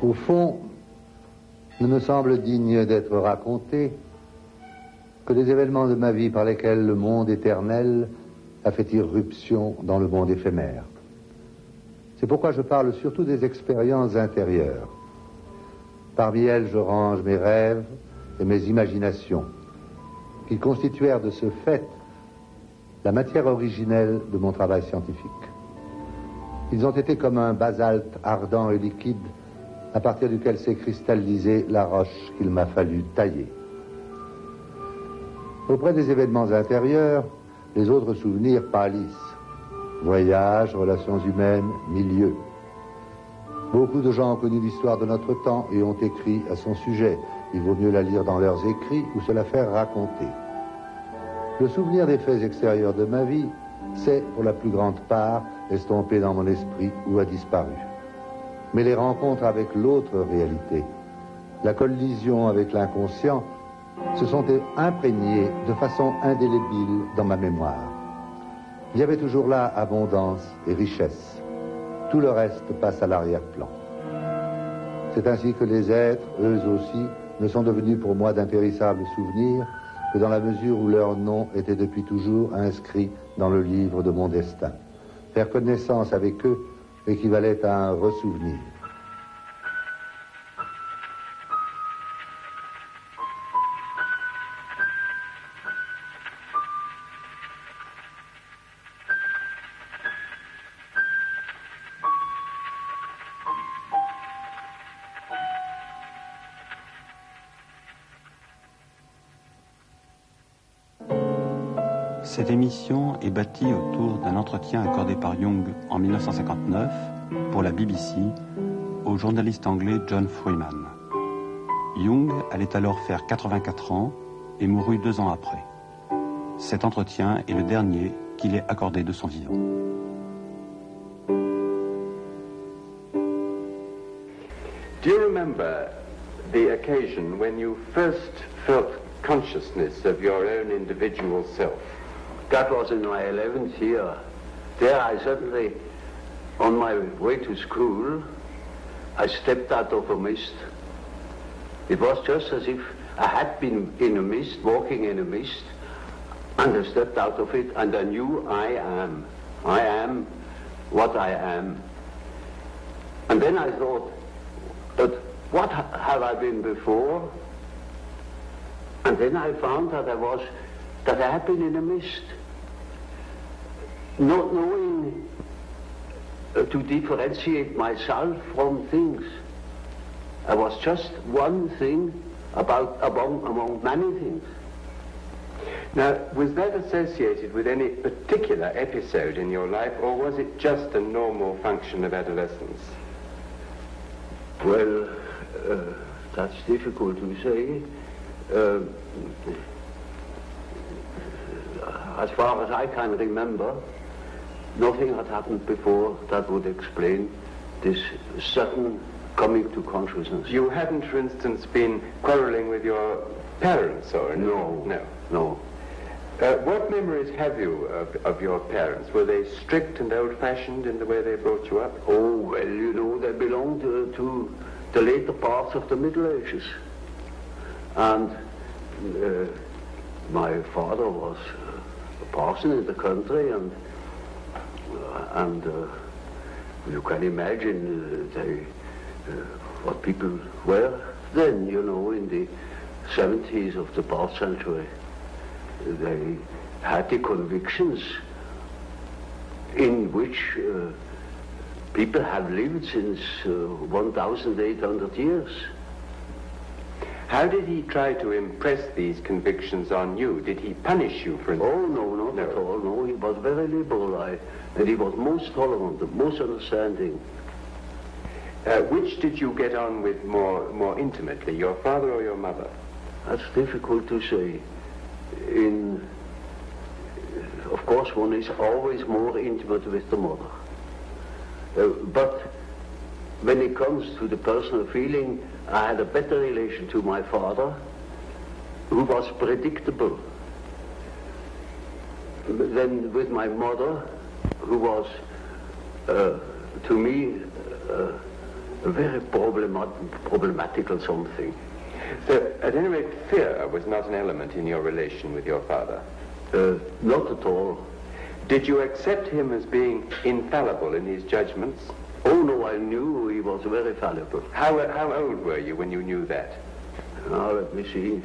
Au fond, ne me semble digne d'être raconté que les événements de ma vie par lesquels le monde éternel a fait irruption dans le monde éphémère. C'est pourquoi je parle surtout des expériences intérieures. Parmi elles, je range mes rêves et mes imaginations, qui constituèrent de ce fait la matière originelle de mon travail scientifique. Ils ont été comme un basalte ardent et liquide à partir duquel s'est cristallisée la roche qu'il m'a fallu tailler. Auprès des événements intérieurs, les autres souvenirs pâlissent. Voyages, relations humaines, milieux. Beaucoup de gens ont connu l'histoire de notre temps et ont écrit à son sujet. Il vaut mieux la lire dans leurs écrits ou se la faire raconter. Le souvenir des faits extérieurs de ma vie s'est, pour la plus grande part, estompé dans mon esprit ou a disparu. Mais les rencontres avec l'autre réalité, la collision avec l'inconscient, se sont imprégnés de façon indélébile dans ma mémoire. Il y avait toujours là abondance et richesse. Tout le reste passe à l'arrière-plan. C'est ainsi que les êtres, eux aussi, ne sont devenus pour moi d'impérissables souvenirs que dans la mesure où leur nom était depuis toujours inscrit dans le livre de mon destin. Faire connaissance avec eux équivalait à un ressouvenir. Cette émission est bâtie autour d'un entretien accordé par Jung en 1959 pour la BBC au journaliste anglais John Freeman. Jung allait alors faire 84 ans et mourut 2 ans après. Cet entretien est le dernier qu'il ait accordé de son vivant. Do you remember the occasion when you first felt consciousness of your own individual self? That was in my 11th year. There I suddenly, on my way to school, I stepped out of a mist. It was just as if I had been in a mist, walking in a mist, and I stepped out of it and I knew I am what I am. And then I thought, but what have I been before? And then I found that I had been in a mist, not knowing to differentiate myself from things. I was just one thing among many things. Now, was that associated with any particular episode in your life, or was it just a normal function of adolescence? Well, that's difficult to say. As far as I can remember, nothing had happened before that would explain this sudden coming to consciousness. You hadn't, for instance, been quarreling with your parents or anything? No. What memories have you of your parents? Were they strict and old-fashioned in the way they brought you up? Oh, well, you know, they belonged to the later parts of the Middle Ages. And my father was a parson in the country, and you can imagine what people were then, you know, in the 70s of the past century. They had the convictions in which people have lived since 1,800 years. How did he try to impress these convictions on you? Did he punish you, for instance? Oh, no, not at all. No, he was very liberal, and he was most tolerant, most understanding. Which did you get on with more intimately, your father or your mother? That's difficult to say. Of course, one is always more intimate with the mother. But when it comes to the personal feeling, I had a better relation to my father, who was predictable, than with my mother, who was, to me, a very problematical something. So, at any rate, fear was not an element in your relation with your father? Not at all. Did you accept him as being infallible in his judgments? Oh no, I knew he was very fallible. How old were you when you knew that? Now, let me see.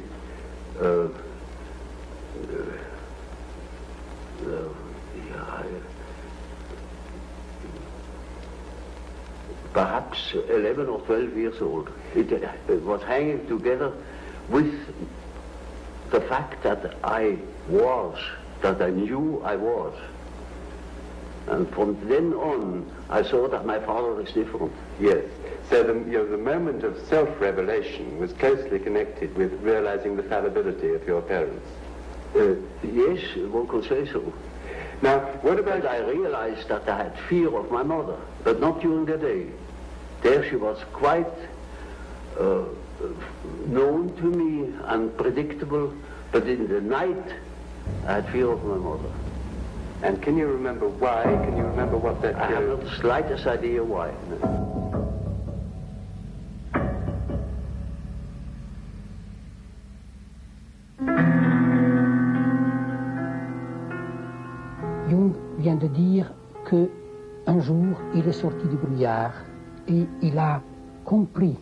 Perhaps 11 or 12 years old. It was hanging together with the fact that I knew I was. And from then on, I saw that my father is different. Yes. So the moment of self-revelation was closely connected with realizing the fallibility of your parents. Yes, one could say so. Now, what about... But I realized that I had fear of my mother, but not during the day. There she was quite known to me and predictable, but in the night, I had fear of my mother. And can you remember why? Can you remember what that... I have not the slightest idea why. Jung vient de dire que un jour, il est sorti du brouillard et il a compris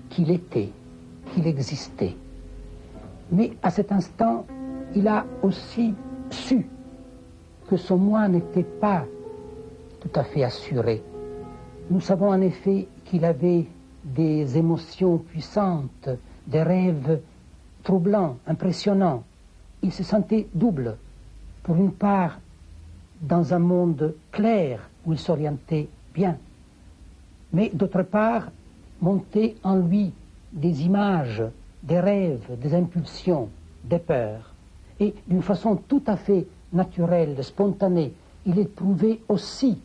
qu'il était, qu'il existait. Mais à cet instant, il a aussi su que son moi n'était pas tout à fait assuré. Nous savons en effet qu'il avait des émotions puissantes, des rêves troublants, impressionnants. Il se sentait double. Pour une part, dans un monde clair où il s'orientait bien, mais d'autre part, montaient en lui des images, des rêves, des impulsions, des peurs. Et d'une façon tout à fait naturelle, spontanée, il éprouvait aussi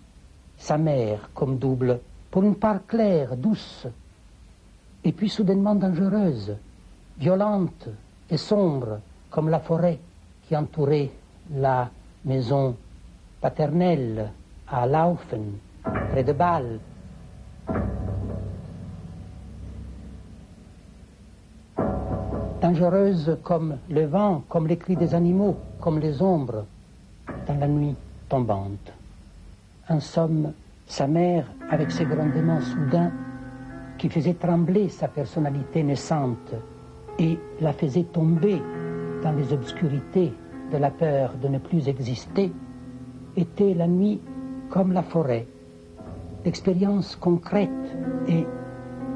sa mère comme double, pour une part claire, douce, et puis soudainement dangereuse, violente et sombre, comme la forêt qui entourait la maison paternelle à Laufen, près de Bâle. Dangereuse comme le vent, comme les cris des animaux, comme les ombres dans la nuit tombante. En somme, sa mère, avec ses grondements soudains, qui faisaient trembler sa personnalité naissante et la faisaient tomber dans les obscurités de la peur de ne plus exister, était la nuit comme la forêt. L'expérience concrète et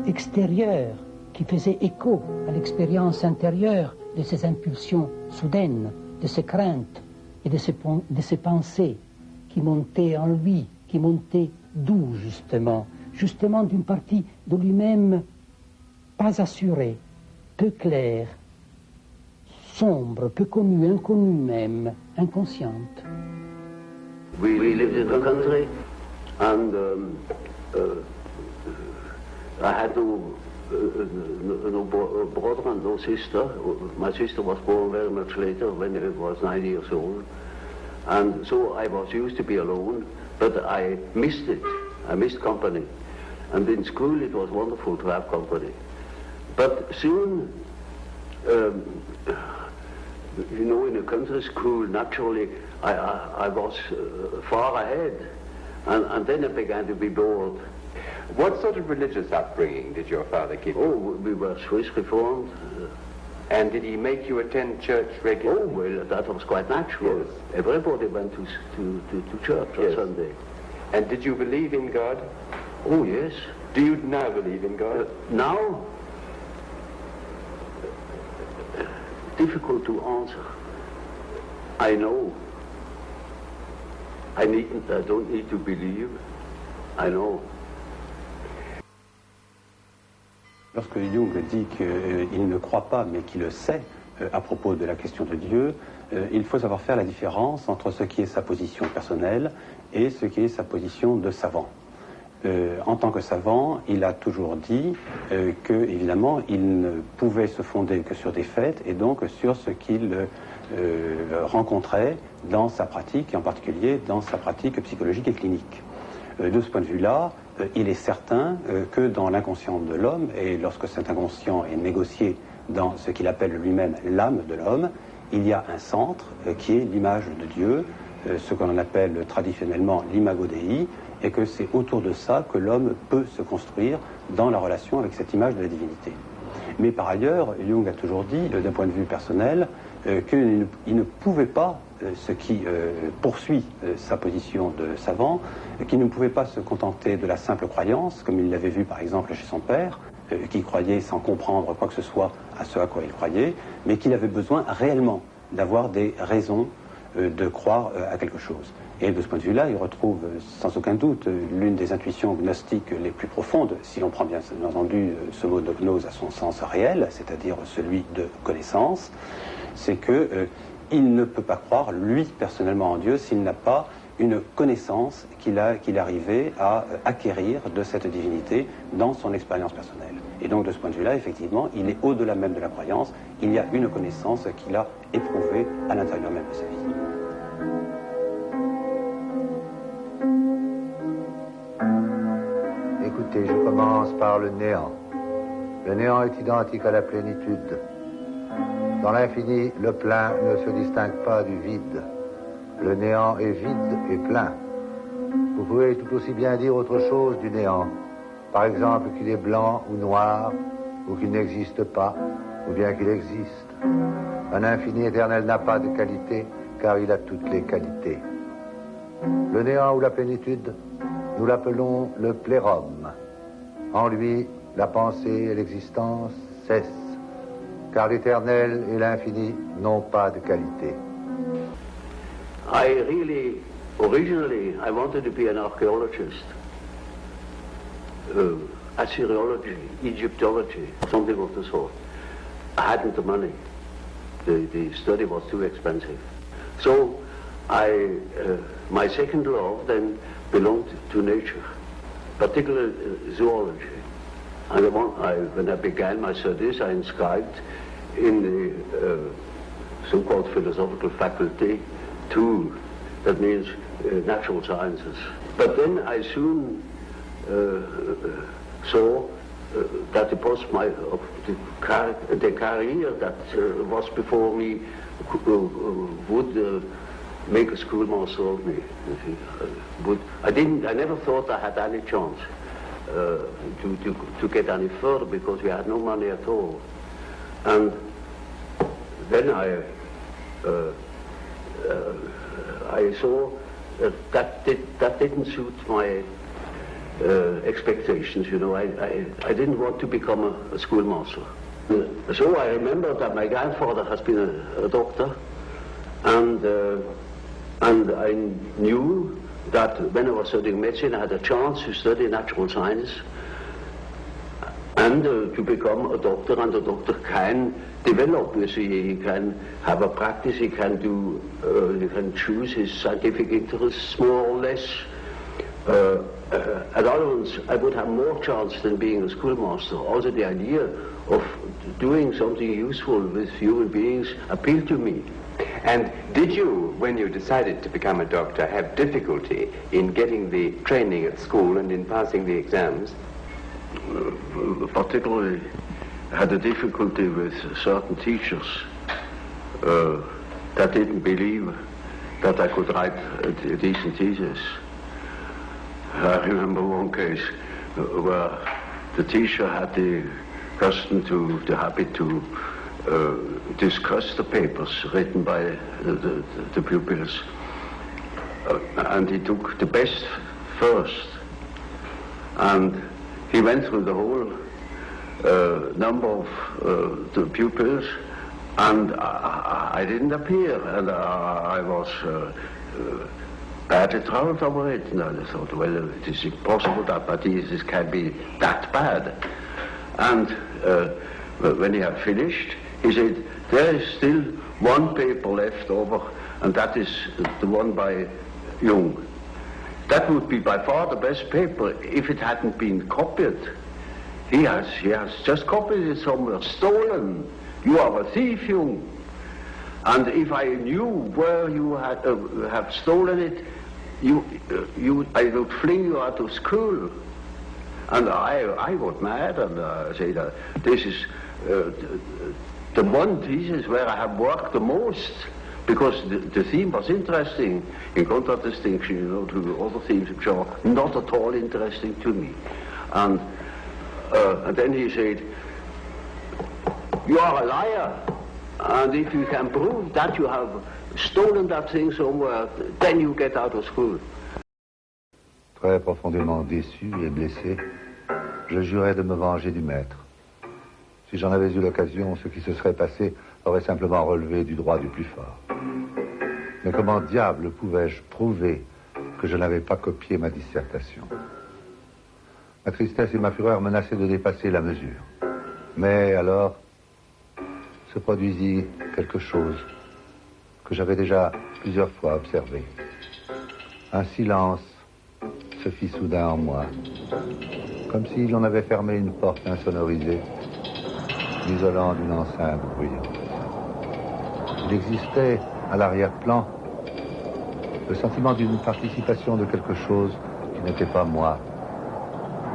extérieure qui faisait écho à l'expérience intérieure de ses impulsions soudaines, de ses craintes et de ses pensées qui montaient en lui, qui montaient d'où justement d'une partie de lui-même pas assurée, peu claire, sombre, peu connue, inconnue même, inconsciente. We lived in the country, and I had no brother and no sister. My sister was born very much later, when I was 9 years old. And so I was used to be alone, but I missed it. I missed company. And in school it was wonderful to have company. But soon, you know, in a country school, naturally, I was far ahead. And then I began to be bored. What sort of religious upbringing did your father give you? Oh, we were Swiss Reformed. And did he make you attend church regularly? Oh, well, that was quite natural. Yes. Everybody went to church on Sunday. And did you believe in God? Oh, yes. Do you now believe in God? Now? Difficult to answer. I know. I don't need to believe. I know. Lorsque Jung dit qu'il ne croit pas, mais qu'il le sait à propos de la question de Dieu, il faut savoir faire la différence entre ce qui est sa position personnelle et ce qui est sa position de savant. En tant que savant, il a toujours dit que, évidemment, il ne pouvait se fonder que sur des faits et donc sur ce qu'il rencontrait dans sa pratique, et en particulier dans sa pratique psychologique et clinique. De ce point de vue-là, il est certain que dans l'inconscient de l'homme, et lorsque cet inconscient est négocié dans ce qu'il appelle lui-même l'âme de l'homme, il y a un centre qui est l'image de Dieu, ce qu'on appelle traditionnellement l'imago Dei, et que c'est autour de ça que l'homme peut se construire dans la relation avec cette image de la divinité. Mais par ailleurs, Jung a toujours dit, d'un point de vue personnel, qu'il ne pouvait pas, ce qui poursuit sa position de savant, qu'il ne pouvait pas se contenter de la simple croyance, comme il l'avait vu par exemple chez son père, qui croyait sans comprendre quoi que ce soit à ce à quoi il croyait, mais qu'il avait besoin réellement d'avoir des raisons de croire à quelque chose. Et de ce point de vue-là, il retrouve sans aucun doute l'une des intuitions gnostiques les plus profondes, si l'on prend bien entendu ce mot de gnose à son sens réel, c'est-à-dire celui de connaissance, c'est qu'il ne peut pas croire, lui, personnellement en Dieu, s'il n'a pas une connaissance qu'il arrivait à acquérir de cette divinité dans son expérience personnelle. Et donc, de ce point de vue-là, effectivement, il est au-delà même de la croyance, il y a une connaissance qu'il a éprouvée à l'intérieur même de sa vie. Écoutez, je commence par le néant. Le néant est identique à la plénitude. Dans l'infini, le plein ne se distingue pas du vide. Le néant est vide et plein. Vous pouvez tout aussi bien dire autre chose du néant. Par exemple, qu'il est blanc ou noir, ou qu'il n'existe pas, ou bien qu'il existe. Un infini éternel n'a pas de qualité, car il a toutes les qualités. Le néant ou la plénitude, nous l'appelons le plérum. En lui, la pensée et l'existence cessent, car l'éternel et l'infini n'ont pas de qualité. Originally, I wanted to be an archaeologist. Assyriology, Egyptology, something of the sort. I hadn't the money. The study was too expensive. So my second love then belonged to nature, particularly zoology. And when I began my studies, I inscribed in the so-called philosophical faculty 2, that means natural sciences. But then I soon saw that it was the career that was before me would make a schoolmaster of me. I never thought I had any chance to get any further because we had no money at all. And then I saw that didn't suit my expectations, you know. I didn't want to become a schoolmaster. So I remember that my grandfather has been a doctor, and I knew that when I was studying medicine I had a chance to study natural science and to become a doctor, and a doctor can develop. You see, he can have a practice, he can choose his scientific interests more or less. At Ireland, I would have more chance than being a schoolmaster. Also, the idea of doing something useful with human beings appealed to me. And did you, when you decided to become a doctor, have difficulty in getting the training at school and in passing the exams? Particularly, I had a difficulty with certain teachers that didn't believe that I could write a decent thesis. I remember one case where the teacher had the habit to discuss the papers written by the pupils, and he took the best first, and he went through the whole number of the pupils, and I didn't appear, and I was badly troubled over it. And I thought, well, it is impossible that my thesis can be that bad. And when he had finished, he said, there is still one paper left over, and that is the one by Jung. That would be by far the best paper if it hadn't been copied. He has just copied it somewhere, stolen. You are a thief, Jung. And if I knew where you have stolen it, I would fling you out of school. And I got mad and said, this is the one thesis where I have worked the most, because the theme was interesting, in contradistinction, you know, to other themes which are not at all interesting to me. And then he said, you are a liar, and if you can prove that you have stolen that thing somewhere, then you get out of school. Très profondément déçu et blessé, je jurais de me venger du maître. Si j'en avais eu l'occasion, ce qui se serait passé aurait simplement relevé du droit du plus fort. Mais comment diable pouvais-je prouver que je n'avais pas copié ma dissertation? Ma tristesse et ma fureur menaçaient de dépasser la mesure. Mais alors se produisit quelque chose que j'avais déjà plusieurs fois observé. Un silence se fit soudain en moi, comme si l'on avait fermé une porte insonorisée, m'isolant d'une enceinte bruyante. Il existait à l'arrière-plan le sentiment d'une participation de quelque chose qui n'était pas moi,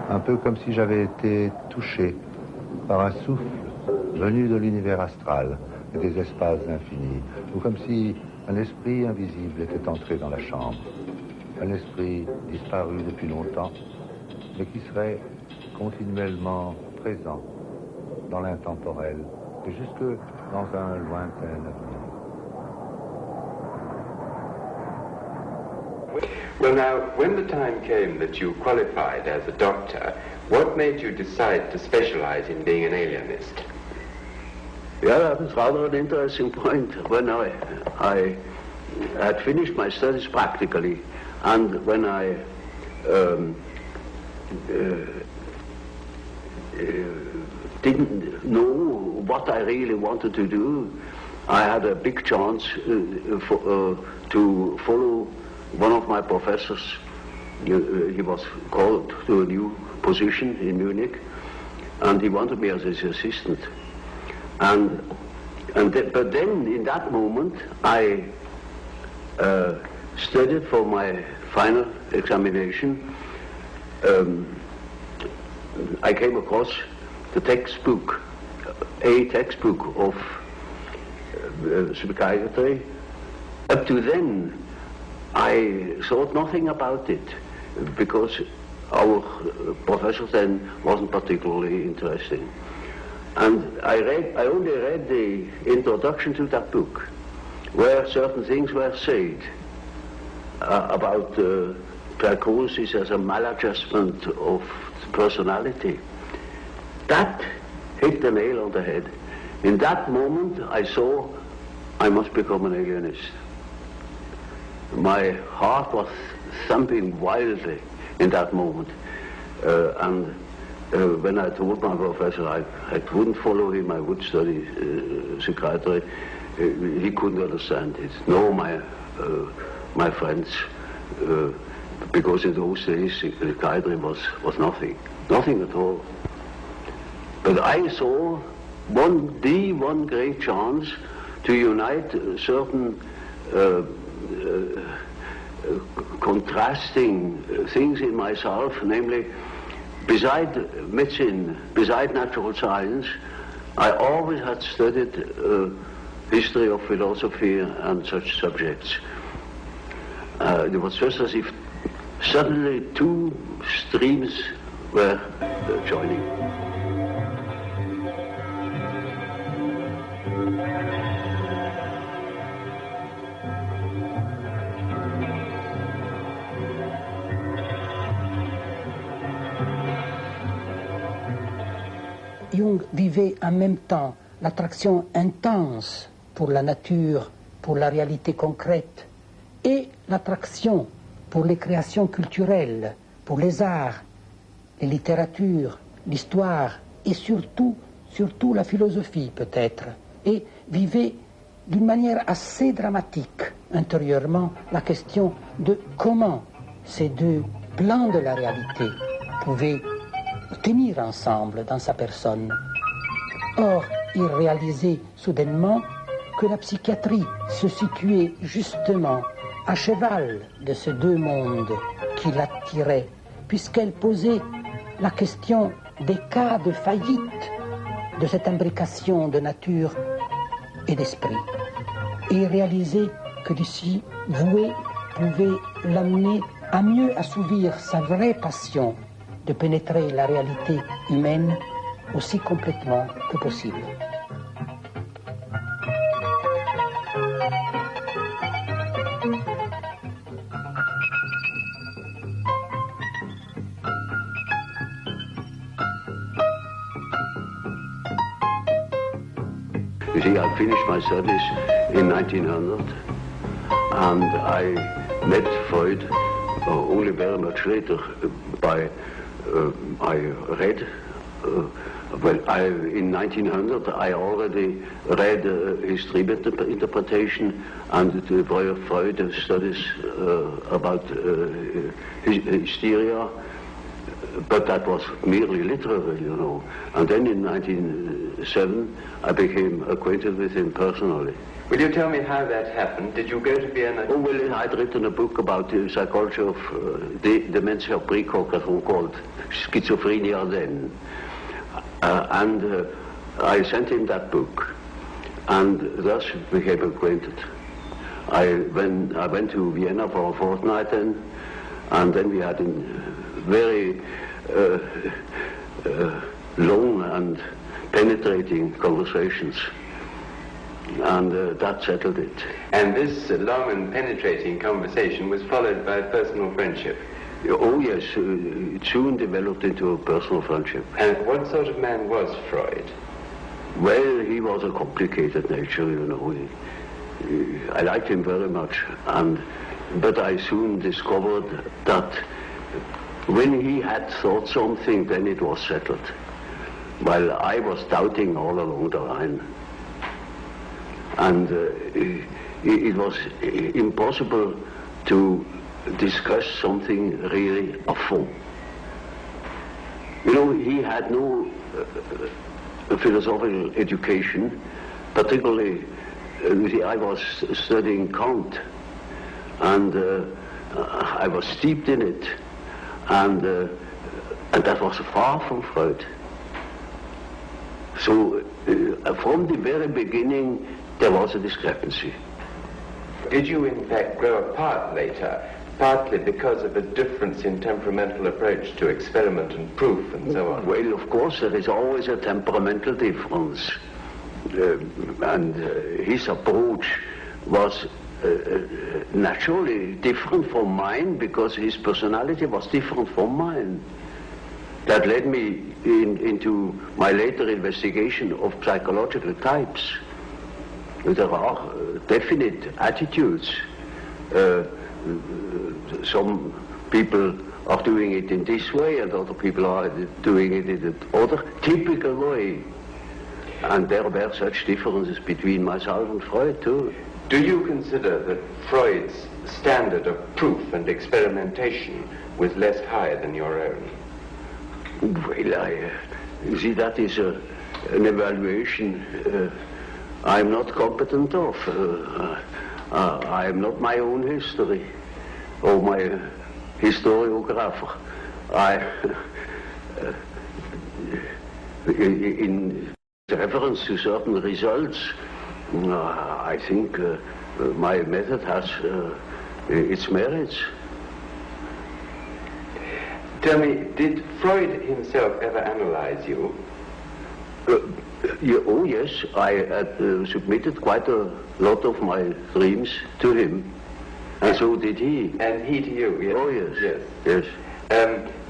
un peu comme si j'avais été touché par un souffle venu de l'univers astral et des espaces infinis, ou comme si un esprit invisible était entré dans la chambre, un esprit disparu depuis longtemps, mais qui serait continuellement présent dans l'intemporel et jusque dans un lointain avenir. Well, now, when the time came that you qualified as a doctor, what made you decide to specialize in being an alienist? Yeah, that was rather an interesting point. When I had finished my studies practically, and when I didn't know what I really wanted to do, I had a big chance to follow one of my professors. He was called to a new position in Munich, and he wanted me as his assistant. But then, in that moment, I studied for my final examination. I came across the textbook, a textbook of psychiatry. Up to then, I thought nothing about it, because our professor then wasn't particularly interesting. And I only read the introduction to that book, where certain things were said about psychosis as a maladjustment of personality. That hit the nail on the head. In that moment, I saw I must become an alienist. My heart was thumping wildly in that moment. When I told my professor I wouldn't follow him, I would study psychiatry, he couldn't understand it. No, my friends, because in those days psychiatry was nothing at all. But I saw one great chance to unite certain contrasting things in myself, namely, beside medicine, beside natural science, I always had studied history of philosophy and such subjects. It was just as if suddenly two streams were joining. Jung vivait en même temps l'attraction intense pour la nature, pour la réalité concrète, et l'attraction pour les créations culturelles, pour les arts, les littératures, l'histoire, et surtout la philosophie peut-être, et vivait d'une manière assez dramatique intérieurement la question de comment ces deux plans de la réalité pouvaient tenir ensemble dans sa personne. Or, il réalisait soudainement que la psychiatrie se situait justement à cheval de ces deux mondes qui l'attiraient, puisqu'elle posait la question des cas de faillite de cette imbrication de nature et d'esprit et réaliser que d'ici voué pouvait l'amener à mieux assouvir sa vraie passion de pénétrer la réalité humaine aussi complètement que possible. You see, I finished my studies in 1900, and I met Freud only very much later. I read, in 1900 I already read his dream interpretation and Freud studies about hysteria. But that was merely literary, you know. And then in 1907, I became acquainted with him personally. Will you tell me how that happened? Did you go to Vienna? Oh, well, I'd written a book about the psychology of dementia precox, as we called schizophrenia then. And I sent him that book, and thus became acquainted. I went to Vienna for a fortnight then, and then we had very long and penetrating conversations, and that settled it. And this long and penetrating conversation was followed by personal friendship? Oh yes, it soon developed into a personal friendship. And what sort of man was Freud? Well, he was a complicated nature, you know. I liked him very much, but I soon discovered that when he had thought something, then it was settled, while I was doubting all along the line. And it was impossible to discuss something really à fond. You know, he had no philosophical education, particularly, I was studying Kant, and I was steeped in it. And that was far from Freud. So from the very beginning, there was a discrepancy. Did you in fact grow apart later, partly because of a difference in temperamental approach to experiment and proof and so on? Well, of course, there is always a temperamental difference. And his approach was naturally different from mine, because his personality was different from mine. That led me into my later investigation of psychological types. There are definite attitudes. Some people are doing it in this way, and other people are doing it in another typical way. And there were such differences between myself and Freud too. Do you consider that Freud's standard of proof and experimentation was less high than your own? Well, you see, that is an evaluation I'm not competent of. I am not my own history or my historiographer. In reference to certain results, I think my method has its merits. Tell me, did Freud himself ever analyze you? Oh yes, I had submitted quite a lot of my dreams to him, and so did he. And he to you, yes? Oh yes, yes. Yes.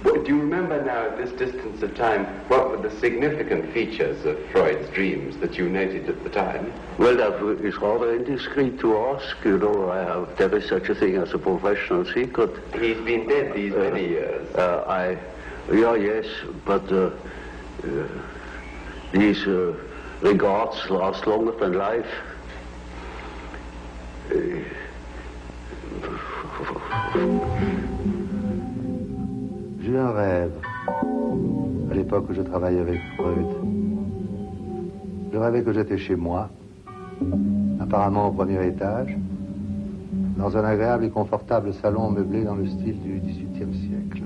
Do you remember now, at this distance of time, what were the significant features of Freud's dreams that you noted at the time? Well, that is rather indiscreet to ask. You know, there is such a thing as a professional secret. He's been dead these many years. Yes, but these regards last longer than life. J'ai eu un rêve à l'époque où je travaillais avec Freud. Je rêvais que j'étais chez moi, apparemment au premier étage, dans un agréable et confortable salon meublé dans le style du XVIIIe siècle.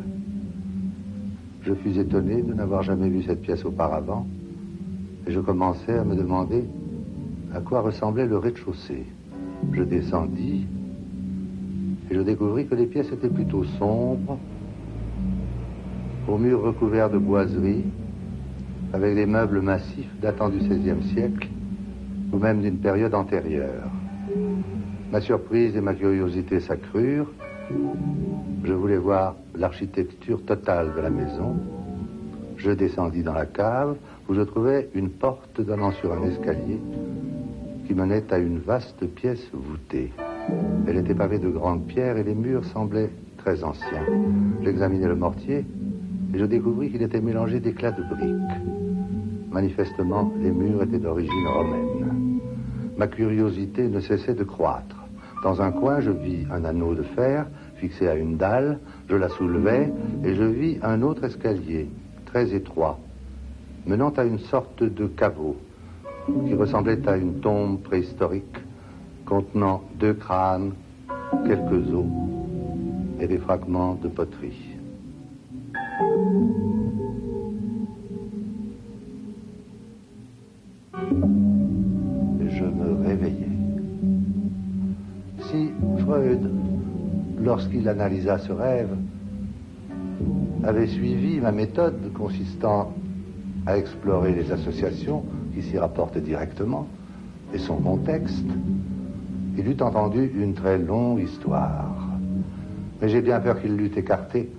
Je fus étonné de n'avoir jamais vu cette pièce auparavant, et je commençai à me demander à quoi ressemblait le rez-de-chaussée. Je descendis, et je découvris que les pièces étaient plutôt sombres, aux murs recouverts de boiseries, avec des meubles massifs datant du XVIe siècle, ou même d'une période antérieure. Ma surprise et ma curiosité s'accrurent. Je voulais voir l'architecture totale de la maison. Je descendis dans la cave, où je trouvais une porte donnant sur un escalier qui menait à une vaste pièce voûtée. Elle était pavée de grandes pierres et les murs semblaient très anciens. J'examinai le mortier et je découvris qu'il était mélangé d'éclats de briques. Manifestement, les murs étaient d'origine romaine. Ma curiosité ne cessait de croître. Dans un coin, je vis un anneau de fer fixé à une dalle. Je la soulevai et je vis un autre escalier, très étroit, menant à une sorte de caveau qui ressemblait à une tombe préhistorique contenant 2 crânes, quelques os et des fragments de poterie. Je me réveillai. Si Freud, lorsqu'il analysa ce rêve, avait suivi ma méthode consistant à explorer les associations qui s'y rapportent directement et son contexte, il eût entendu une très longue histoire. Mais j'ai bien peur qu'il l'eût écartée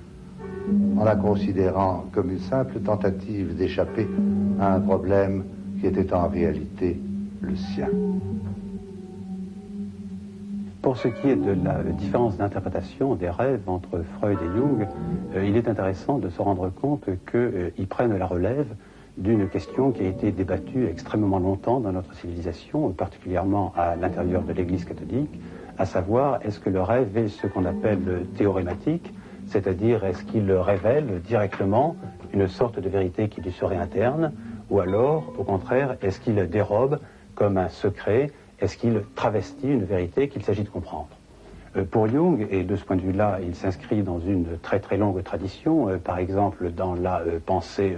en la considérant comme une simple tentative d'échapper à un problème qui était en réalité le sien. Pour ce qui est de la différence d'interprétation des rêves entre Freud et Jung, il est intéressant de se rendre compte qu'ils prennent la relève d'une question qui a été débattue extrêmement longtemps dans notre civilisation, particulièrement à l'intérieur de l'Église catholique, à savoir, est-ce que le rêve est ce qu'on appelle théorématique, c'est-à-dire est-ce qu'il révèle directement une sorte de vérité qui lui serait interne, ou alors, au contraire, est-ce qu'il dérobe comme un secret, est-ce qu'il travestit une vérité qu'il s'agit de comprendre? Pour Jung, et de ce point de vue-là, il s'inscrit dans une très très longue tradition, par exemple dans la pensée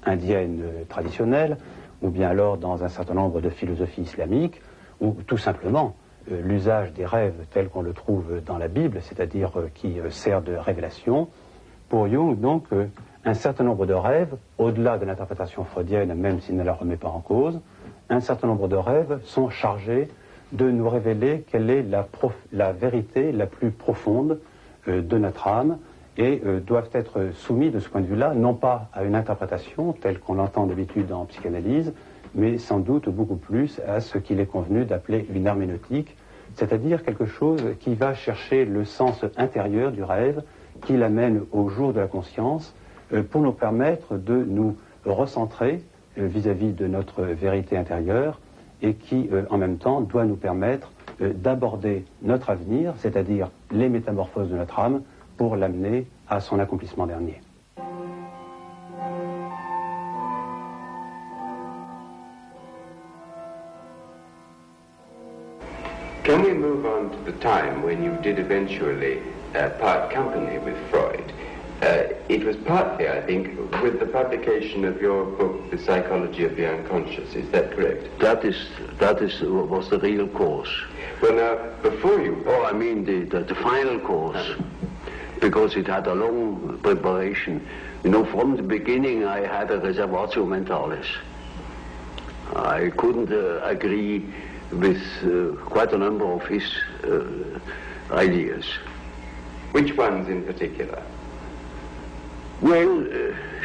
indienne traditionnelle, ou bien alors dans un certain nombre de philosophies islamiques, ou tout simplement l'usage des rêves tel qu'on le trouve dans la Bible, c'est-à-dire qui sert de révélation. Pour Jung, donc, un certain nombre de rêves, au-delà de l'interprétation freudienne, même s'il ne la remet pas en cause, un certain nombre de rêves sont chargés de nous révéler quelle est la vérité la plus profonde de notre âme, et doivent être soumis de ce point de vue-là, non pas à une interprétation telle qu'on l'entend d'habitude en psychanalyse, mais sans doute beaucoup plus à ce qu'il est convenu d'appeler une herméneutique, c'est-à-dire quelque chose qui va chercher le sens intérieur du rêve, qui l'amène au jour de la conscience, pour nous permettre de nous recentrer vis-à-vis de notre vérité intérieure, et qui, en même temps, doit nous permettre d'aborder notre avenir, c'est-à-dire les métamorphoses de notre âme, pour l'amener à son accomplissement dernier. Can we move on to the time when you did eventually part company with Freud? It was partly, I think, with the publication of your book, The Psychology of the Unconscious. Is that correct? That was the real cause. Well, now, before you... Oh, I mean the final cause, because it had a long preparation. You know, from the beginning I had a reservatio mentalis. I couldn't agree with quite a number of his ideas. Which ones in particular? Well,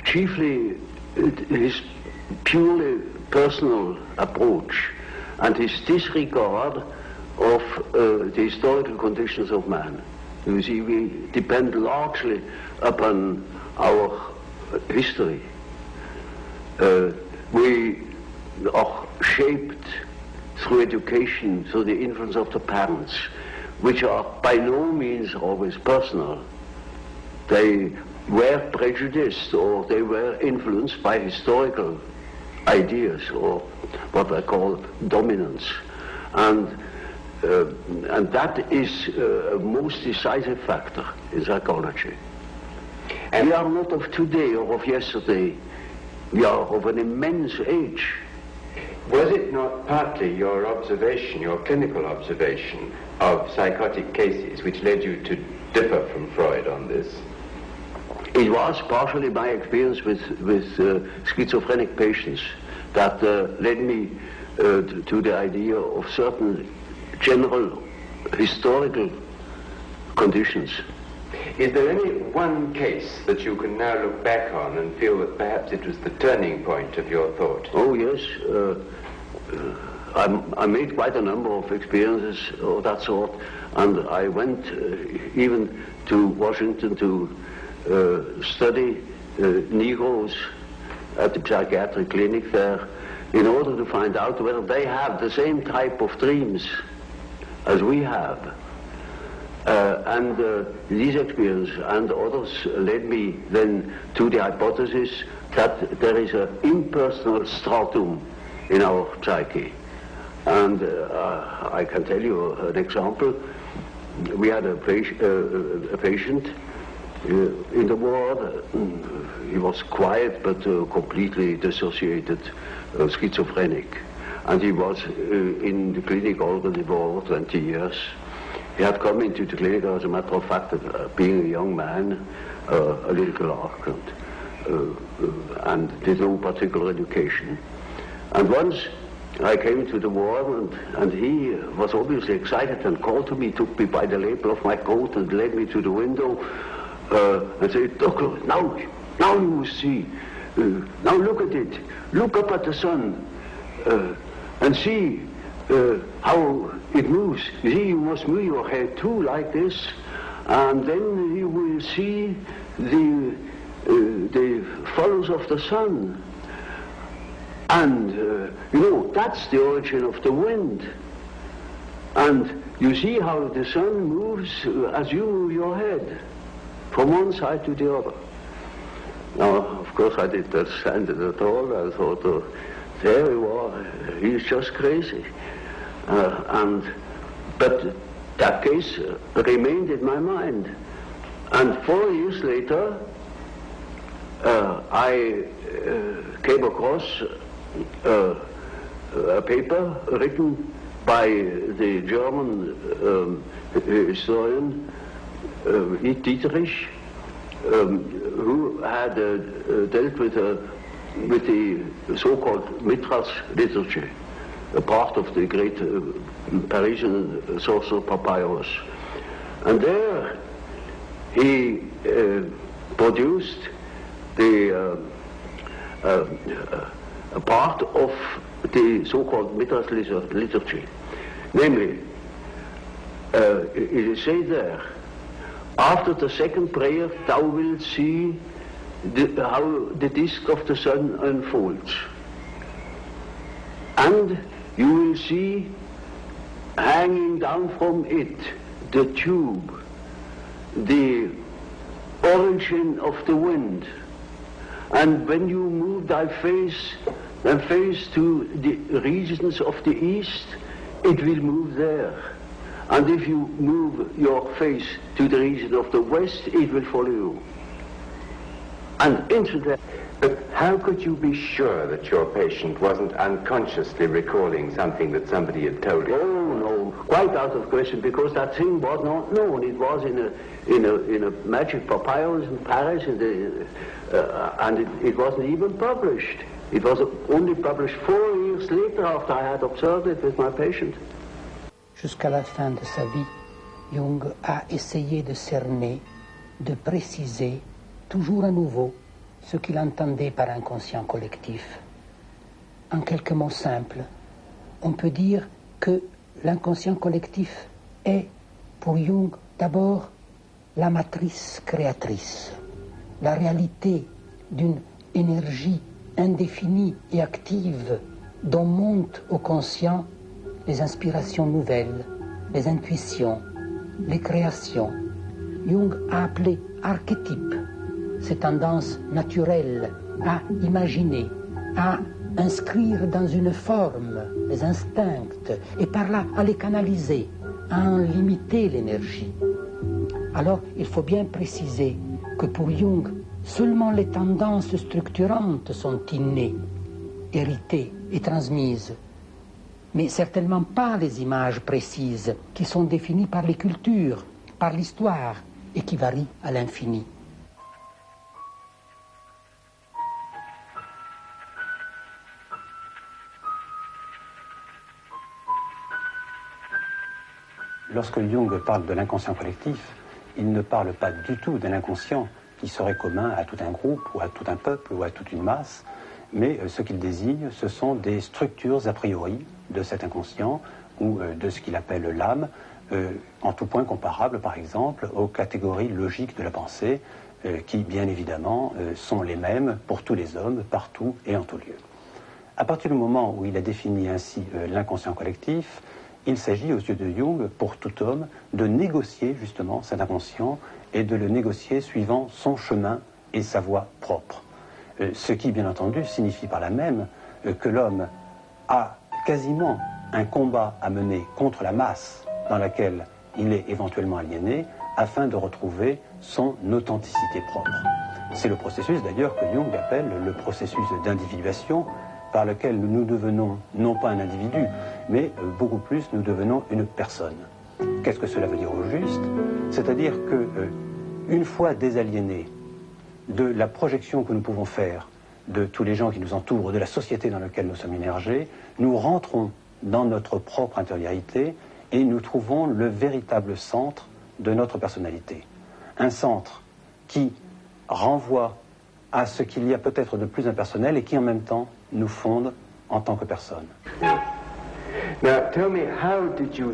chiefly his purely personal approach and his disregard of the historical conditions of man. You see, we depend largely upon our history. We are shaped through education, through the influence of the parents, which are by no means always personal. They were prejudiced, or they were influenced by historical ideas, or what I call dominance. And that is a most decisive factor in psychology. We are not of today or of yesterday. We are of an immense age. Was it not partly your observation, your clinical observation of psychotic cases which led you to differ from Freud on this? It was partially my experience with schizophrenic patients that led me to the idea of certain general historical conditions. Is there any one case that you can now look back on and feel that perhaps it was the turning point of your thought? Oh yes, I made quite a number of experiences of that sort, and I went even to Washington to study Negroes at the psychiatric clinic there in order to find out whether they have the same type of dreams as we have. And these experiences and others led me then to the hypothesis that there is an impersonal stratum in our psyche. And I can tell you an example. We had a patient in the ward. He was quiet but completely dissociated, schizophrenic. And he was in the clinic already for over 20 years. He had come into the clinic, as a matter of fact, being a young man, a little clerk, and did no particular education. And once I came to the ward, and he was obviously excited and called to me, took me by the lapel of my coat and led me to the window and said, "Doctor, now you see, now look at it, look up at the sun and see how it moves. You see, you must move your head too, like this, and then you will see the follows of the sun. And, you know, that's the origin of the wind. And you see how the sun moves as you move your head from one side to the other." Now, of course, I didn't understand it at all. I thought, there you are, he's just crazy. But that case remained in my mind. And 4 years later, I came across a paper written by the German historian Dietrich, who had dealt with the so-called Mithras liturgy, a part of the great Parisian sorcerer Papyrus. And there he produced a part of the so-called Mithras liturgy. Namely, it is said there, after the second prayer thou wilt see how the disk of the sun unfolds. And you will see hanging down from it the tube, the origin of the wind. And when you move thy face and face to the regions of the east, it will move there. And if you move your face to the region of the west, it will follow you. And instantly. But how could you be sure that your patient wasn't unconsciously recalling something that somebody had told him? Oh no, quite out of question, because that thing was not known. It was in a magic papyrus in Paris, and it wasn't even published. It was only published 4 years later after I had observed it with my patient. Jusqu'à la fin de sa vie, Jung a essayé de cerner, de préciser, toujours à nouveau, ce qu'il entendait par inconscient collectif. En quelques mots simples, on peut dire que l'inconscient collectif est, pour Jung, d'abord la matrice créatrice, la réalité d'une énergie indéfinie et active dont montent au conscient les inspirations nouvelles, les intuitions, les créations. Jung a appelé archétype ces tendances naturelles à imaginer, à inscrire dans une forme les instincts et par là à les canaliser, à en limiter l'énergie. Alors il faut bien préciser que pour Jung, Seulement les tendances structurantes sont innées, héritées et transmises, mais certainement pas les images précises qui sont définies par les cultures, par l'histoire et qui varient à l'infini. Lorsque Jung parle de l'inconscient collectif, il ne parle pas du tout d'un inconscient qui serait commun à tout un groupe, ou à tout un peuple, ou à toute une masse, mais ce qu'il désigne, ce sont des structures a priori de cet inconscient, ou de ce qu'il appelle l'âme, en tout point comparables, par exemple, aux catégories logiques de la pensée, qui, bien évidemment, sont les mêmes pour tous les hommes, partout et en tout lieu. À partir du moment où il a défini ainsi l'inconscient collectif, il s'agit aux yeux de Jung, pour tout homme, de négocier justement cet inconscient et de le négocier suivant son chemin et sa voie propre. Ce qui, bien entendu, signifie par là même que l'homme a quasiment un combat à mener contre la masse dans laquelle il est éventuellement aliéné, afin de retrouver son authenticité propre. C'est le processus d'ailleurs que Jung appelle le processus d'individuation, par lequel nous devenons non pas un individu, mais beaucoup plus nous devenons une personne. Qu'est-ce que cela veut dire au juste? C'est-à-dire que, une fois désaliénés de la projection que nous pouvons faire de tous les gens qui nous entourent, de la société dans laquelle nous sommes immergés, nous rentrons dans notre propre intériorité et nous trouvons le véritable centre de notre personnalité. Un centre qui renvoie à ce qu'il y a peut-être de plus impersonnel et qui en même temps nous fonde en tant que personne. Now, tell me, how did you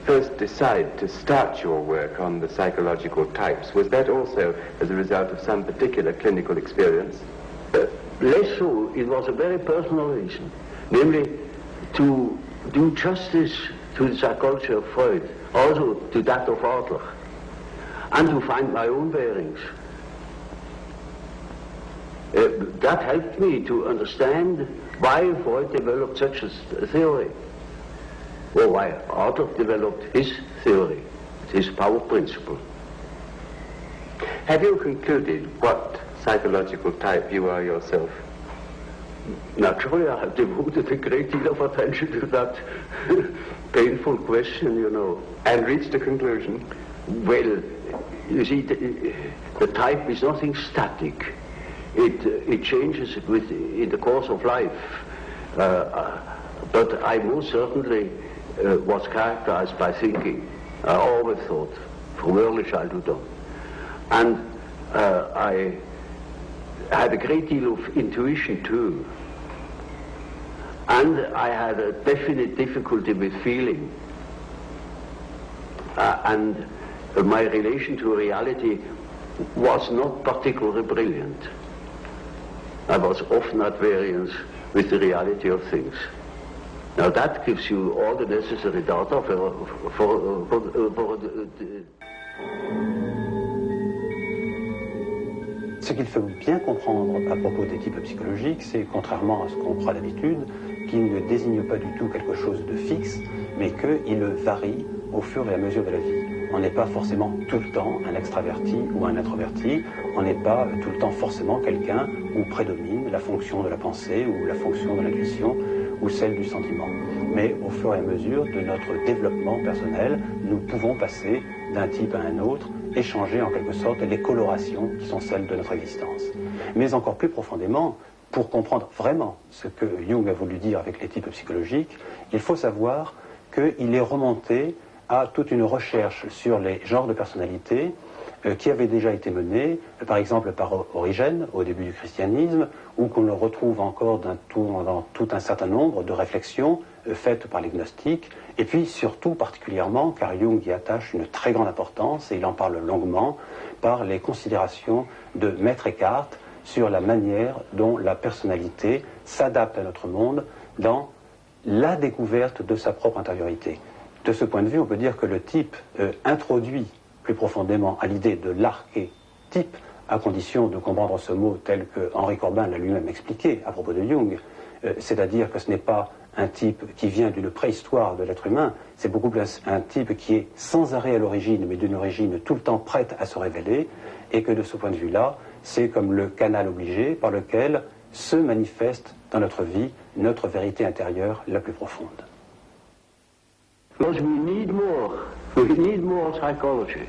first decide to start your work on the psychological types? Was that also as a result of some particular clinical experience? Less so, it was a very personal reason, namely to do justice to the psychology of Freud, also to that of Adler, and to find my own bearings. That helped me to understand why Freud developed such a theory, or why Adler developed his theory, his power principle. Have you concluded what psychological type you are yourself? Naturally, I have devoted a great deal of attention to that painful question, you know. And reached a conclusion? Well, you see, the type is nothing static. It changes in the course of life. But I most certainly was characterized by thinking. I always thought, from early childhood on. And I had a great deal of intuition too. And I had a definite difficulty with feeling. And my relation to reality was not particularly brilliant. I was often at variance with the reality of things. Now that gives you all the necessary data for Ce qu'il faut bien comprendre à propos des types psychologiques, c'est, contrairement à ce qu'on croit d'habitude, qu'ils ne désignent pas du tout quelque chose de fixe, mais qu'ils varient au fur et à mesure de la vie. On n'est pas forcément tout le temps un extraverti ou un introverti, on n'est pas tout le temps forcément quelqu'un où prédomine la fonction de la pensée ou la fonction de l'intuition ou celle du sentiment. Mais au fur et à mesure de notre développement personnel, nous pouvont passer d'un type à un autre, échanger en quelque sorte les colorations qui sont celles de notre existence. Mais encore plus profondément, pour comprendre vraiment ce que Jung a voulu dire avec les types psychologiques, il faut savoir qu'il est remonté à toute une recherche sur les genres de personnalité qui avait déjà été menée, par exemple par Origène au début du christianisme, ou qu'on le retrouve encore dans tout un certain nombre de réflexions faites par les gnostiques, et puis surtout particulièrement, car Jung y attache une très grande importance, et il en parle longuement, par les considérations de Maître Eckhart sur la manière dont la personnalité s'adapte à notre monde dans la découverte de sa propre intériorité. De ce point de vue, on peut dire que le type introduit plus profondément à l'idée de l'archétype, à condition de comprendre ce mot tel que Henri Corbin l'a lui-même expliqué à propos de Jung, c'est-à-dire que ce n'est pas un type qui vient d'une préhistoire de l'être humain, c'est beaucoup plus un type qui est sans arrêt à l'origine, mais d'une origine tout le temps prête à se révéler, et que de ce point de vue-là, c'est comme le canal obligé par lequel se manifeste dans notre vie notre vérité intérieure la plus profonde. Because we need more psychology.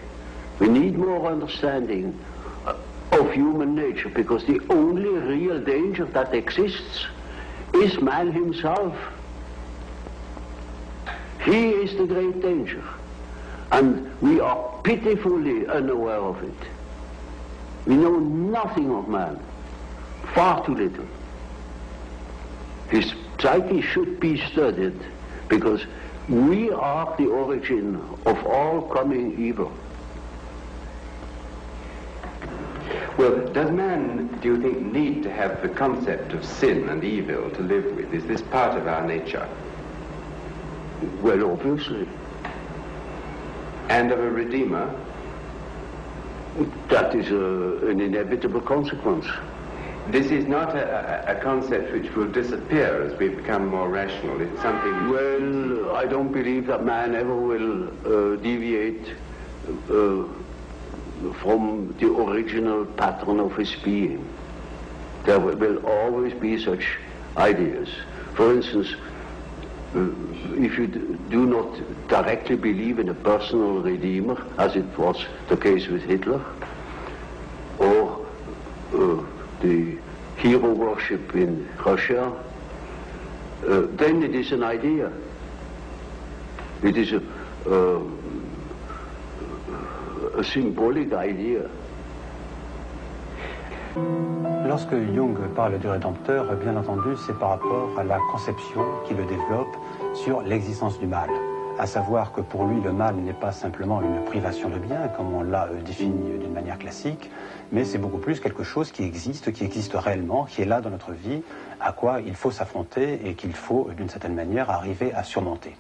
We need more understanding of human nature, because the only real danger that exists is man himself. He is the great danger, and we are pitifully unaware of it. We know nothing of man, far too little. His psyche should be studied, because we are the origin of all coming evil. Well, does man, do you think, need to have the concept of sin and evil to live with? Is this part of our nature? Well, obviously. And of a Redeemer? That is an inevitable consequence. This is not a concept which will disappear as we become more rational. It's something... Well, I don't believe that man ever will deviate from the original pattern of his being. There will always be such ideas. For instance, if you do not directly believe in a personal Redeemer, as it was the case with Hitler, or the hero worship in Russia, then it is an idea. It is a symbolic idea. Lorsque Jung parle du Rédempteur, bien entendu, c'est par rapport à la conception qu'il le développe sur l'existence du mal. À savoir que pour lui, le mal n'est pas simplement une privation de bien, comme on l'a défini d'une manière classique, mais c'est beaucoup plus quelque chose qui existe réellement, qui est là dans notre vie, à quoi il faut s'affronter et qu'il faut, d'une certaine manière, arriver à surmonter.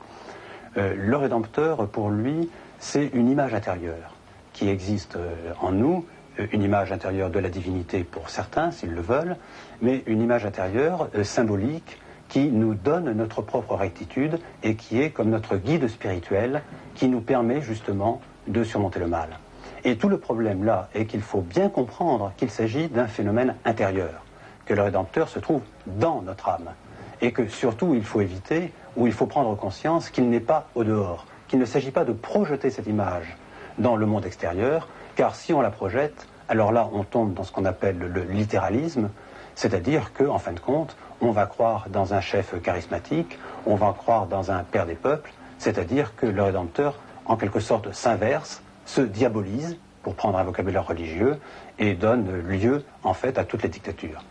Le Rédempteur, pour lui, c'est une image intérieure qui existe en nous, une image intérieure de la divinité pour certains, s'ils le veulent, mais une image intérieure symbolique qui nous donne notre propre rectitude et qui est comme notre guide spirituel qui nous permet justement de surmonter le mal. Et tout le problème là est qu'il faut bien comprendre qu'il s'agit d'un phénomène intérieur, que le Rédempteur se trouve dans notre âme, et que surtout il faut éviter, ou il faut prendre conscience qu'il n'est pas au dehors, qu'il ne s'agit pas de projeter cette image dans le monde extérieur, car si on la projette, alors là on tombe dans ce qu'on appelle le littéralisme, c'est-à-dire qu'en fin de compte, on va croire dans un chef charismatique, on va croire dans un père des peuples, c'est-à-dire que le Rédempteur, en quelque sorte, s'inverse, se diabolise, pour prendre un vocabulaire religieux, et donne lieu, en fait, à toutes les dictatures.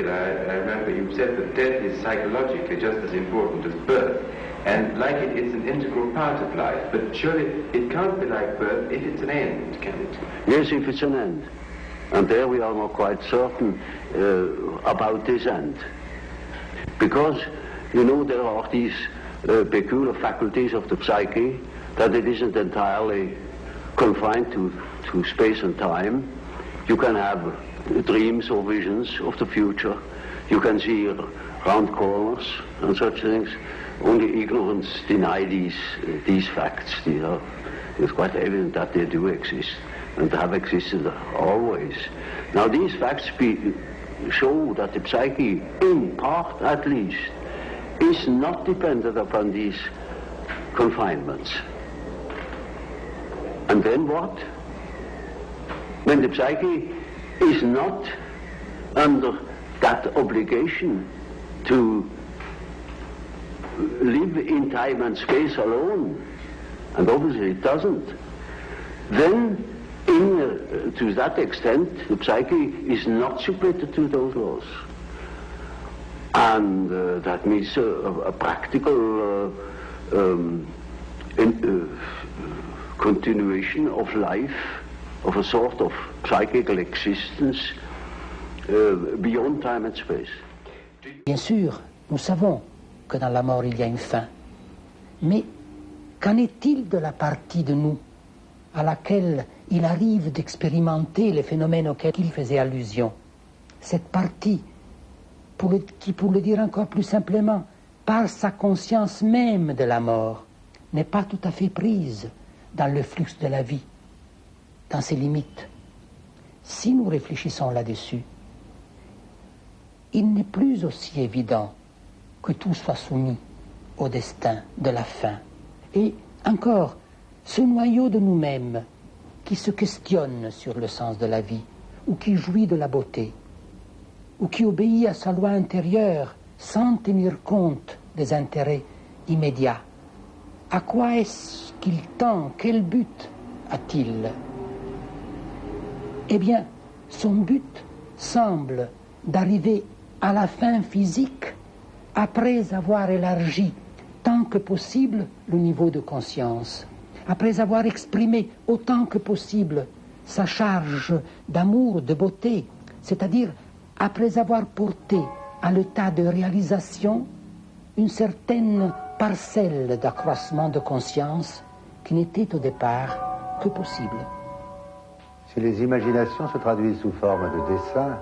I remember you said that death is psychologically just as important as birth, and like it's an integral part of life, but surely it can't be like birth if it's an end, can it? Yes, if it's an end. And there we are not quite certain about this end. Because, you know, there are these peculiar faculties of the psyche that it isn't entirely confined to space and time. You can have dreams or visions of the future. You can see round corners and such things. Only ignorance deny these facts. It's quite evident that they do exist and have existed always. Now these facts show that the psyche, in part at least, is not dependent upon these confinements. And then what? When the psyche is not under that obligation to live in time and space alone, and obviously it doesn't, then in to that extent, the psyche is not submitted to those laws. And that means a practical continuation of life, of a sort of psychical existence beyond time and space. Bien sûr, nous savons que dans la mort il y a une fin. Mais qu'en est-il de la partie de nous à laquelle il arrive d'expérimenter les phénomènes auxquels il faisait allusion? Cette partie qui, pour le dire encore plus simplement, par sa conscience même de la mort, n'est pas tout à fait prise dans le flux de la vie, dans ses limites. Si nous réfléchissons là-dessus, il n'est plus aussi évident que tout soit soumis au destin de la fin. Et encore, ce noyau de nous-mêmes qui se questionne sur le sens de la vie, ou qui jouit de la beauté, ou qui obéit à sa loi intérieure sans tenir compte des intérêts immédiats. À quoi est-ce qu'il tend? Quel but a-t-il? Eh bien, son but semble d'arriver à la fin physique après avoir élargi tant que possible le niveau de conscience, après avoir exprimé autant que possible sa charge d'amour, de beauté, c'est-à-dire après avoir porté à l'état de réalisation une certaine parcelle d'accroissement de conscience qui n'était au départ que possible. Si les imaginations se traduisent sous forme de dessins,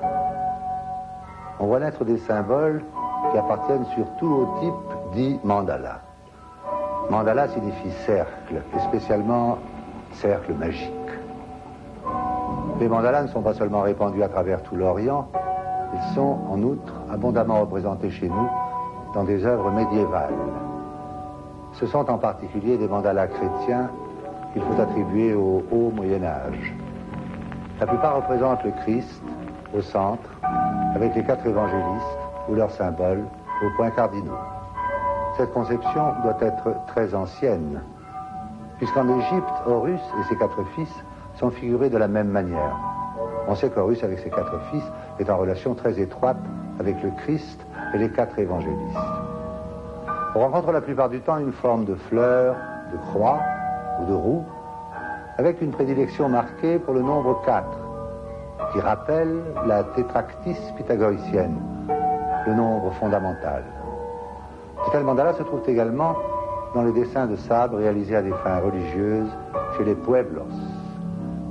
on voit naître des symboles qui appartiennent surtout au type dit mandala. Mandala signifie cercle, et spécialement cercle magique. Les mandalas ne sont pas seulement répandus à travers tout l'Orient, ils sont en outre abondamment représentés chez nous dans des œuvres médiévales. Ce sont en particulier des mandalas chrétiens qu'il faut attribuer au haut Moyen-Âge. La plupart représentent le Christ au centre, avec les 4 évangélistes ou leurs symboles aux points cardinaux. Cette conception doit être très ancienne, puisqu'en Égypte, Horus et ses 4 fils sont figurés de la même manière. On sait qu'Horus, avec ses 4 fils, est en relation très étroite avec le Christ et les 4 évangélistes. On rencontre la plupart du temps une forme de fleur, de croix ou de roue, avec une prédilection marquée pour le nombre 4, qui rappelle la tétractis pythagoricienne, le nombre fondamental. De tels mandalas se trouvent également dans les dessins de sable réalisés à des fins religieuses chez les pueblos.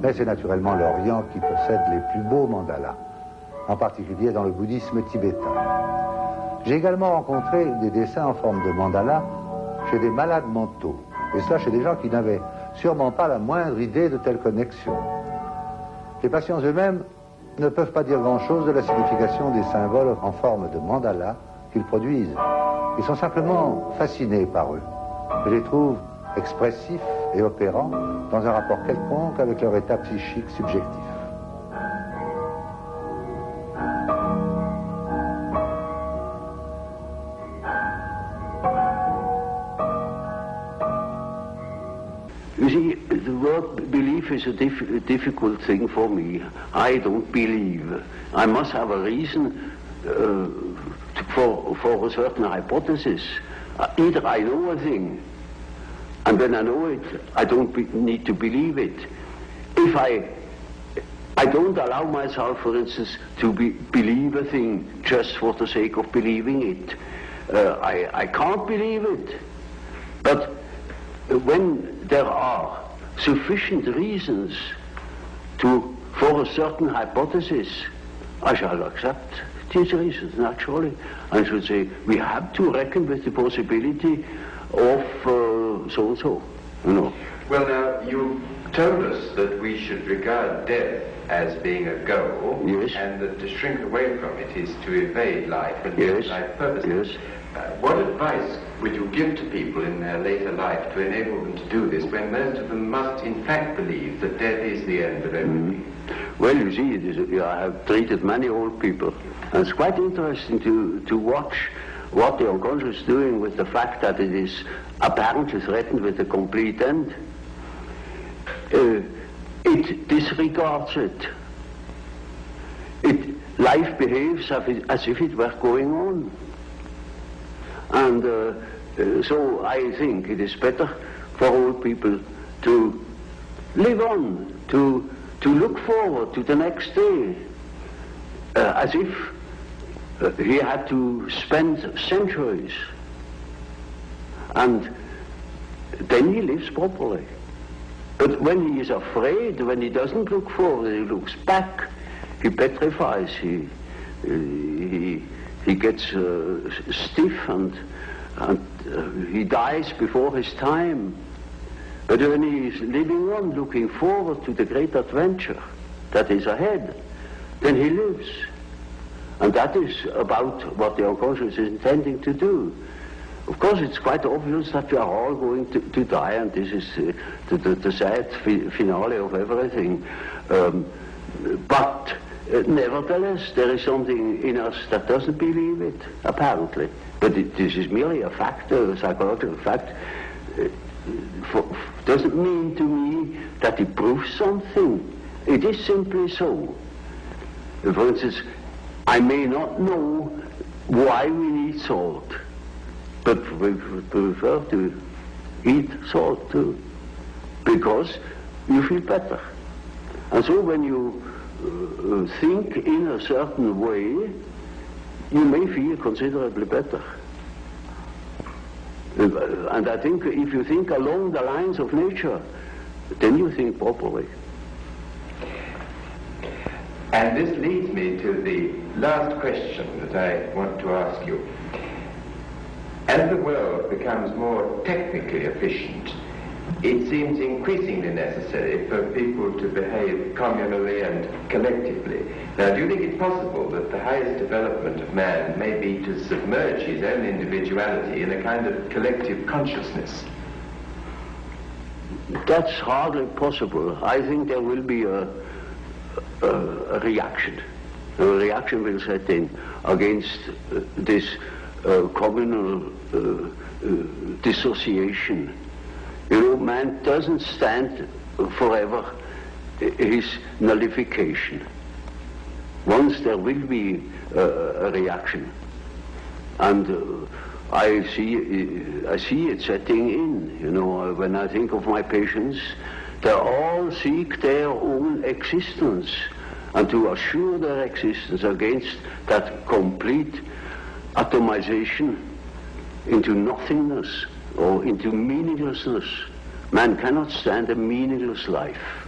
Mais c'est naturellement l'Orient qui possède les plus beaux mandalas, en particulier dans le bouddhisme tibétain. J'ai également rencontré des dessins en forme de mandala chez des malades mentaux, et cela chez des gens qui n'avaient sûrement pas la moindre idée de telle connexion. Les patients eux-mêmes ne peuvent pas dire grand-chose de la signification des symboles en forme de mandala qu'ils produisent. Ils sont simplement fascinés par eux. Je les trouve expressifs et opérants dans un rapport quelconque avec leur état psychique subjectif. You see, the word belief is a difficult thing for me. I don't believe. I must have a reason for a certain hypothesis. Either I know a thing, and when I know it, I don't need to believe it. If I don't allow myself, for instance, to believe a thing just for the sake of believing it. I can't believe it. But when there are sufficient reasons for a certain hypothesis, I shall accept these reasons, naturally. I should say, we have to reckon with the possibility of so-and-so, you know. Well, now, you told us that we should regard death as being a goal, yes, and that to shrink away from it is to evade life and yes, live life purposely. yes. What advice would you give to people in their later life to enable them to do this, when most of them must in fact believe that death is the end of everything? Well, you see, I have treated many old people, and it's quite interesting to watch what the unconscious is doing with the fact that it is apparently threatened with a complete end. it disregards it. Life behaves as if it were going on. And so I think it is better for old people to live on, to look forward to the next day, as if he had to spend centuries. And then he lives properly. But when he is afraid, when he doesn't look forward, he looks back, he petrifies, he gets stiff and he dies before his time. But when he is living on, looking forward to the great adventure that is ahead, then he lives. And that is about what the unconscious is intending to do. Of course, it's quite obvious that we are all going to die, and this is the sad finale of everything. But nevertheless, there is something in us that doesn't believe it, apparently. But this is merely a fact, a psychological fact. Doesn't mean to me that it proves something. It is simply so. For instance, I may not know why we need salt, but we prefer to eat salt too, because you feel better. And so when you think in a certain way, you may feel considerably better. And I think if you think along the lines of nature, then you think properly. And this leads me to the last question that I want to ask you. As the world becomes more technically efficient, it seems increasingly necessary for people to behave communally and collectively. Now, do you think it's possible that the highest development of man may be to submerge his own individuality in a kind of collective consciousness? That's hardly possible. I think there will be a reaction. A reaction will set in against this communal dissociation. You know, man doesn't stand forever his nullification. Once there will be a reaction, and I see it setting in. You know, when I think of my patients, they all seek their own existence, and to assure their existence against that complete atomization into nothingness or into meaninglessness. Man cannot stand a meaningless life.